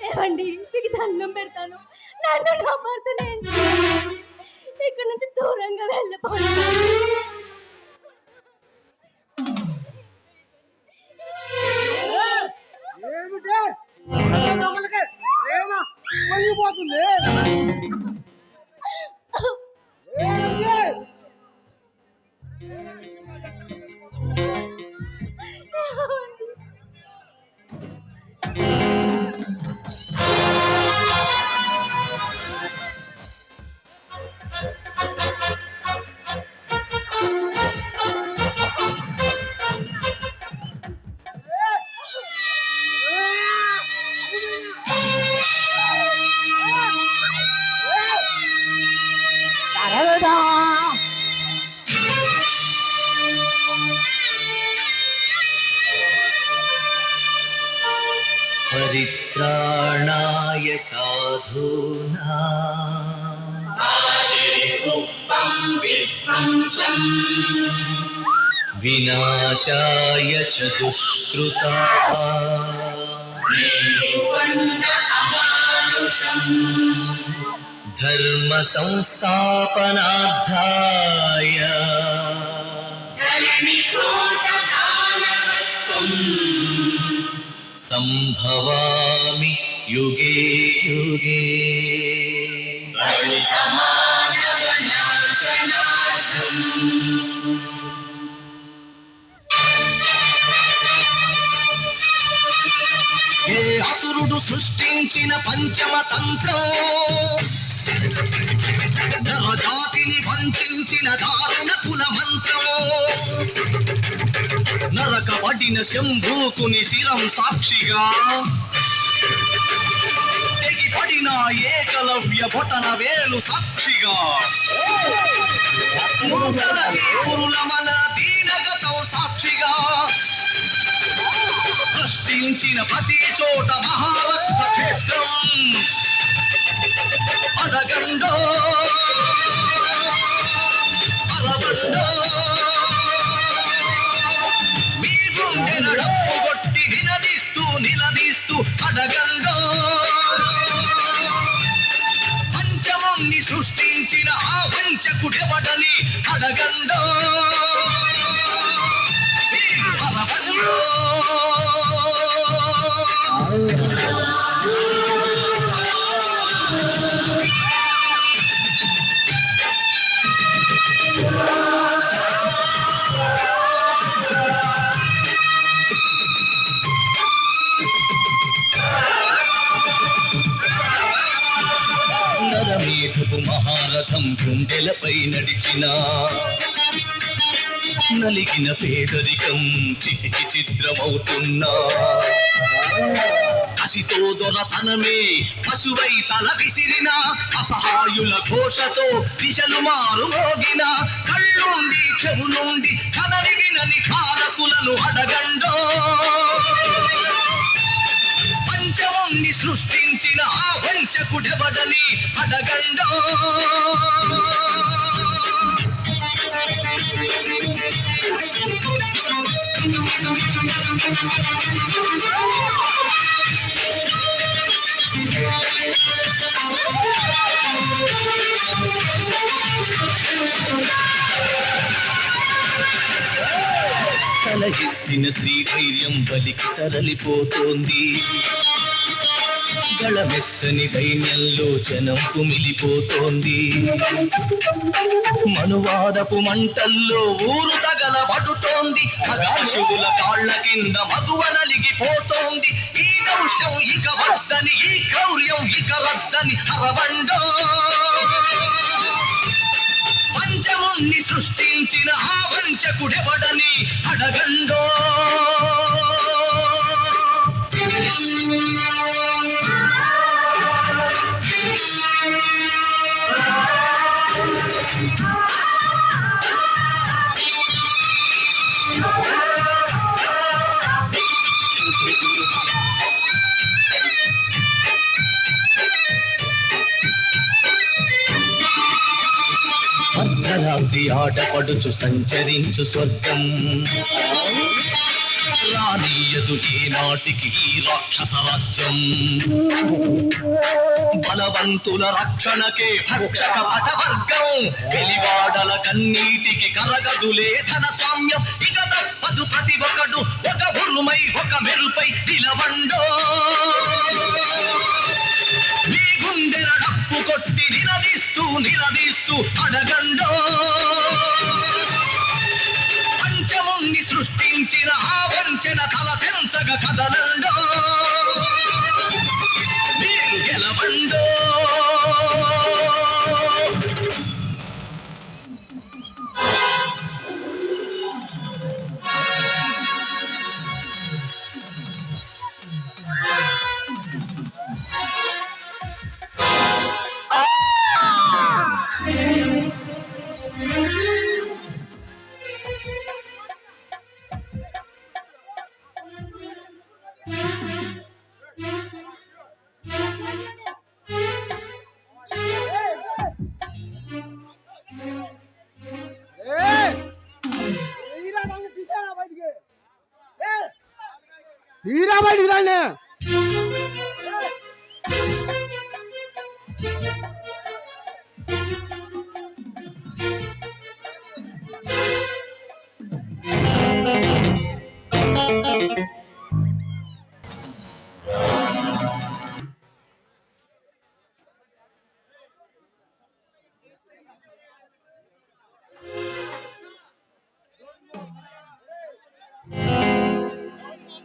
ఏవండి మీకు దండం పెడతాను. నన్ను నా భర్తను ఏం చేయండి. ఇక్కడి నుంచి దూరంగా వెళ్ళిపోండి. ఏమిటే ప్రేమ పొంగిపోతుంది. परित्राणाय साधूनां विनाशाय च दुष्कृताम् धर्म संस्थापनार्थाय संभवामि युगे युगे ఏ అసురుడు సృష్టించిన పంచమ తంత్రం నరజాతిని వంచిన దారుణ కుల మంత్రం నరకబడిన శంభూకుని శిరం సాక్షిగా తెగిపడిన ఏకలవ్య బొటన వేలు సాక్షిగా ముందల చేపురుల మన దీనగతం సాక్షిగా సృష్టించిన ప్రతి చోట మహారక్త క్షేత్రం అడగండో అరవండో మీ గుండెల డప్పు కొట్టి నిలదీస్తూ అడగండో పంచముని సృష్టించిన ఆ వంచకుడెవడని అడగండో అరవండో నరమేధపు మహారథం గుండెలపై నడిచిన నలిగిన పేదరికం చితికి చిత్రమవుతున్నా కసితో దొరతనమే పశువై తల విసిరిన అసహాయుల ఘోషతో దిశలు మారు మోగిన కళ్ళుండి చెవులుండి కనని వినని కారకులను అడగండో పంచముని సృష్టించిన ఆ వంచకుడెవడని అడగండో తల ఎత్తిన స్త్రీ ధైర్యం బలికి తరలిపోతోంది గళమెత్తని దైన్యంలో జనం కుమిలిపోతోంది మనువాదపు మంటల్లో ఊరు తగలబడుతోంది ఆకాశుల కాళ్ల కింద మగువ నలిగిపోతోంది ఈ దౌష్ట్యం ఇక వద్దని ఈ క్రౌర్యం ఇక రద్దని అరవండో పంచముని సృష్టించిన ఆ వంచకుడెవడని అడగండో కలిసి ఆటపడుచు సంచరించు స్వర్గం రానీయదు ఏనాటికి ఈ రాక్షస రాజ్యం బలవంతుల రక్షణకే భక్షక భటవర్గం వెలివాడల కన్నీటికి కరగదులే ధన సామ్యం ఇక తప్పదు ప్రతి ఒక్కడు ఒక ఉరుమై ఒక మెరుపై నిలవండో మీ గుండెల డప్పు కొట్టి నిలదీస్తూ అడగండో పంచముని సృష్టించిన ఆ వంచన తల పెంచగ కదలండో మీరు గెలవండో తీరా బయటికి రండి.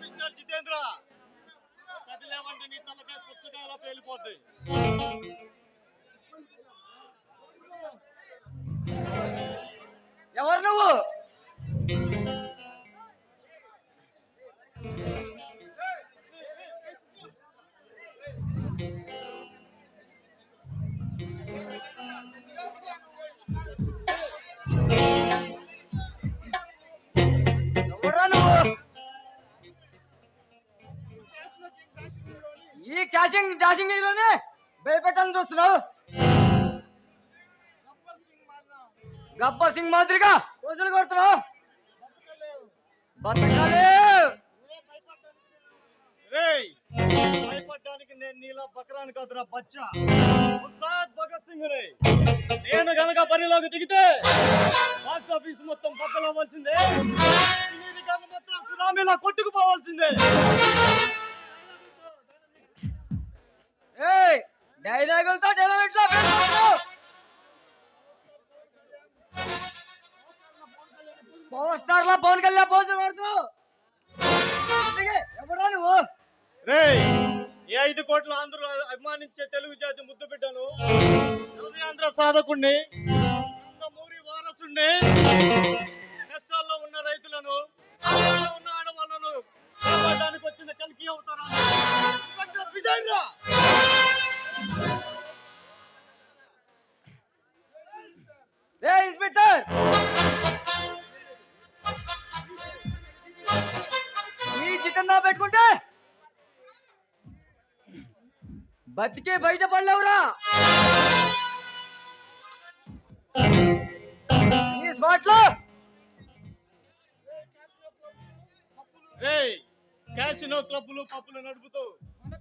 మిస్టర్ జితేంద్ర కదిలేవంటే నీ తలకాయ పుచ్చకాయలా పేలిపోద్ది. ఎవరు నువ్వు? ఎవరా నువ్వు? ఈ డాషింగ్ లోనే భయపెట్టాలని చూస్తున్నావు. గబ్బర్ సింగ్ మాదిరిగా రోజులు కొడుతున్నావు. బతకాలే. రేయ్ భయపడ్డానికి నేను నీలా బకరాని కాదురా బచ్చా. ఉస్తాద్ భగత్ సింగ్ రే. నేను గనక బరిలోకి దిగితే బాక్స్ ఆఫీస్ మొత్తం బద్దలవ్వాల్సిందే. మొత్తం సునామీలా కొట్టుకుపోవాల్సిందే. డైలాగులతో పవర్ స్టార్ లా పవన్ కళ్యాణ్ పోజులు పడుతున్నావు. ఎవరా నువ్వు? రేయ్ ఈ 5 కోట్ల ఆంధ్రులు అభిమానించే తెలుగు జాతి ముద్దు బిడ్డను ఆంధ్ర సాధకుణ్ణి నందమూరి వారసుణ్ణి కష్టాల్లో ఉన్న రైతులను ఉన్న ఆడవాళ్ళను కాపాడడానికి వచ్చిన కల్కి అవుతారా విజయంగా. ఇన్స్పెక్టర్ ఈ చికెన్ నా పెట్టుకుంటే బతికే బయట పడలేవురా. ఈ స్పాట్ లో రేయ్ క్యాసినో క్లబ్బులు పప్పులు నడుపుతూ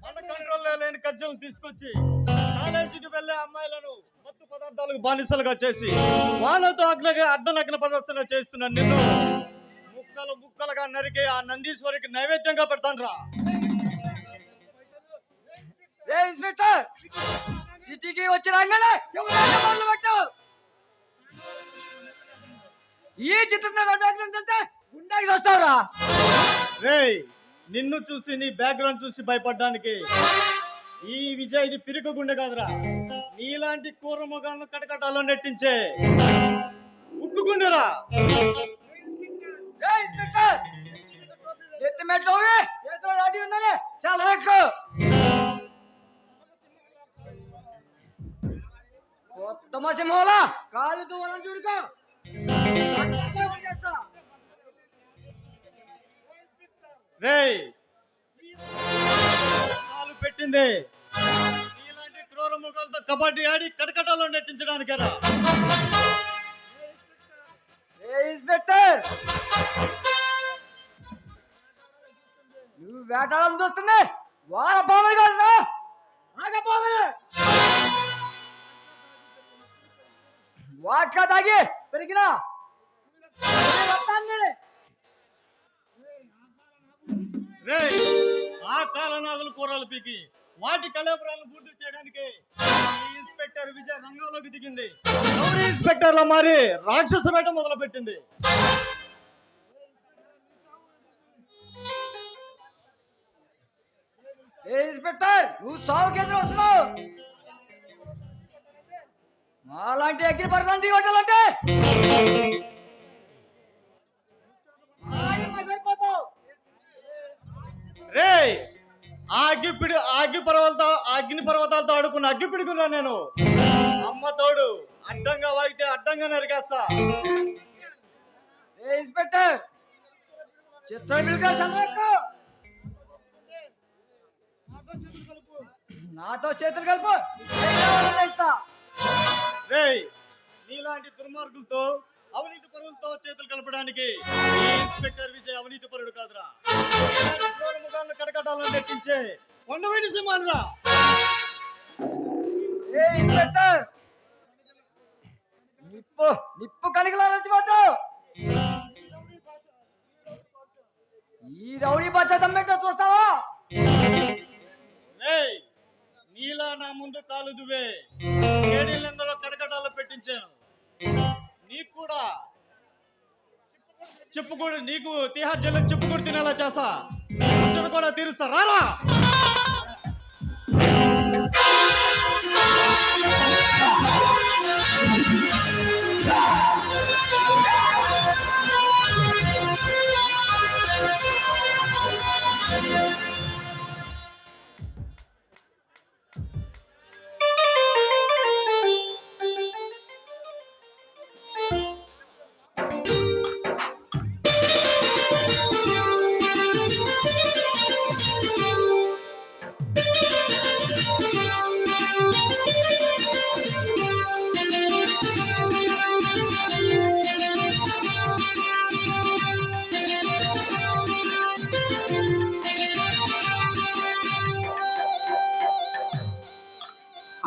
మన కంట్రోల్లో లేని కజ్జలు తీసుకొచ్చి కాలేజీకి వెళ్లే అమ్మాయిలను మత్తు పదార్థాలకు బానిసలుగా చేసి వాళ్ళతో అర్ధనగ్న ప్రదర్శన చేస్తున్న నిన్ను ముక్కలుగా నరికి ఆ నందీశ్వరికి నైవేద్యంగా పెడతాను రా. ఇన్స్పెక్టర్ సిటీకి వచ్చి రాగానే పెట్టు. ఈ చిత్రం గుండాకి వస్తావురా. రేయ్ నిన్ను చూసి నీ బ్యాక్గ్రౌండ్ చూసి భయపడ్డానికి ఈ విజయ్ ఇది పిరికి గుండె కాదురా. నీలాంటి కూర మొగాలను కటకటాల్లో నెట్టించే ఉక్కు గుండెరా. ఎత్తి మెట్లు లాంటి ఉందని చాలా ఎక్కువ కొత్త సింహోలా కాలు దూరం చూడుకో. రేయ్ కాలు పెట్టింది నీలాంటి క్రూర ముఖాలతో కబడ్డీ ఆడి కటకటాల్లో నెట్టించడానికేరా. ఇన్స్పెక్టర్ నువ్వు వేటాడాలని చూస్తుంది వార పాములు కాదురా ఆగపోగలు వాట్కా తాగి పెరిగినా రే ఆ కాలనాగులు కూరలు పీకి వాటి కళాపురాలను పూర్తి చేయడానికి ఈ ఇన్స్పెక్టర్ విజయ్ రంగంలోకి దిగింది. ఎవరి ఇన్స్పెక్టర్ల మారి రాక్షసు వేట మొదలు పెట్టింది. ఏ ఇన్స్పెక్టర్ నువ్వు చావు కేంద్రం వస్తున్నావు మాలాంటి అగ్ని పర్వాన్ని దిగొట్టాలంటే రే అగ్ని పర్వతాలతో ఆడుకున్న అగ్గి పిడుగున్నా నేను. అమ్మ తోడు అడ్డంగా వాగితే అడ్డంగా నరికేస్తా. ఏ ఇన్స్పెక్టర్ చిత్ర బిల్గా చంద్రకు నాతో చేతులు కలుపు రేయ్ నీలాంటి దుర్మార్గులతో అవినీతి పరులతో చేతులు కలపడానికి ఈ ఇన్స్పెక్టర్ విజయ్ అవినీతి పరుడు కాదురా. ముఖాలను కడకటాలను నెట్టించే కొండవీటి సింహాలురా. ఏ ఇన్స్పెక్టర్ నిప్పు కనికలా నుంచి మాత్రం ఈ రౌడీ బాధ్యత దమ్మెంటో చూస్తావా? రేయ్ నీలా నా ముందు కాలు దువ్వే కేడీలందరూ కడకటాలు పెట్టించాను. నీకు కూడా చెప్పుకోడు నీకు తిహార్ జైలు చెప్పుకోడు తినేలా చేస్తా. కూర్చొని కూడా తీరుస్తా రారా.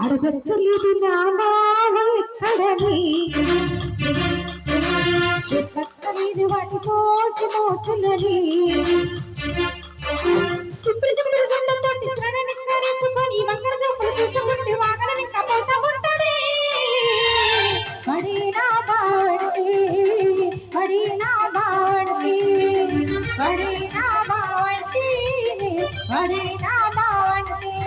అడగక్కలేదు నామాలు ఎక్కడని చెప్పక్కలేదు వాటి మోచి మోచులని సిప్పిరి సిప్పిరి సొంతంతోటి సడని కరేసుకొని వంకర చూపులు చూసుకుంటే వాగల ఇంకా పోతా ఉంటాడే పడినా బాడితే పడినా బాడితే పడినా బాడితే పడినా బాడితే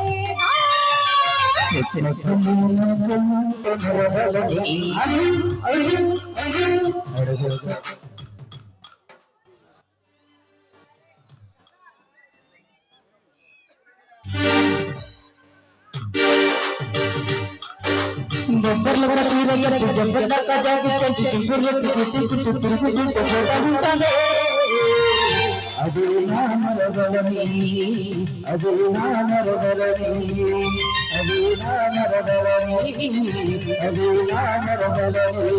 బొబ్బర్ల తీరయ్యకి జంబర్ల కజాకి చంటి చింగుర్లకి కుట్టి కుట్టి తిరుగుతుంటే పోతానే అది నా మరదలని అది నా మరదలని అది నా మరదలని అది నా మరదలని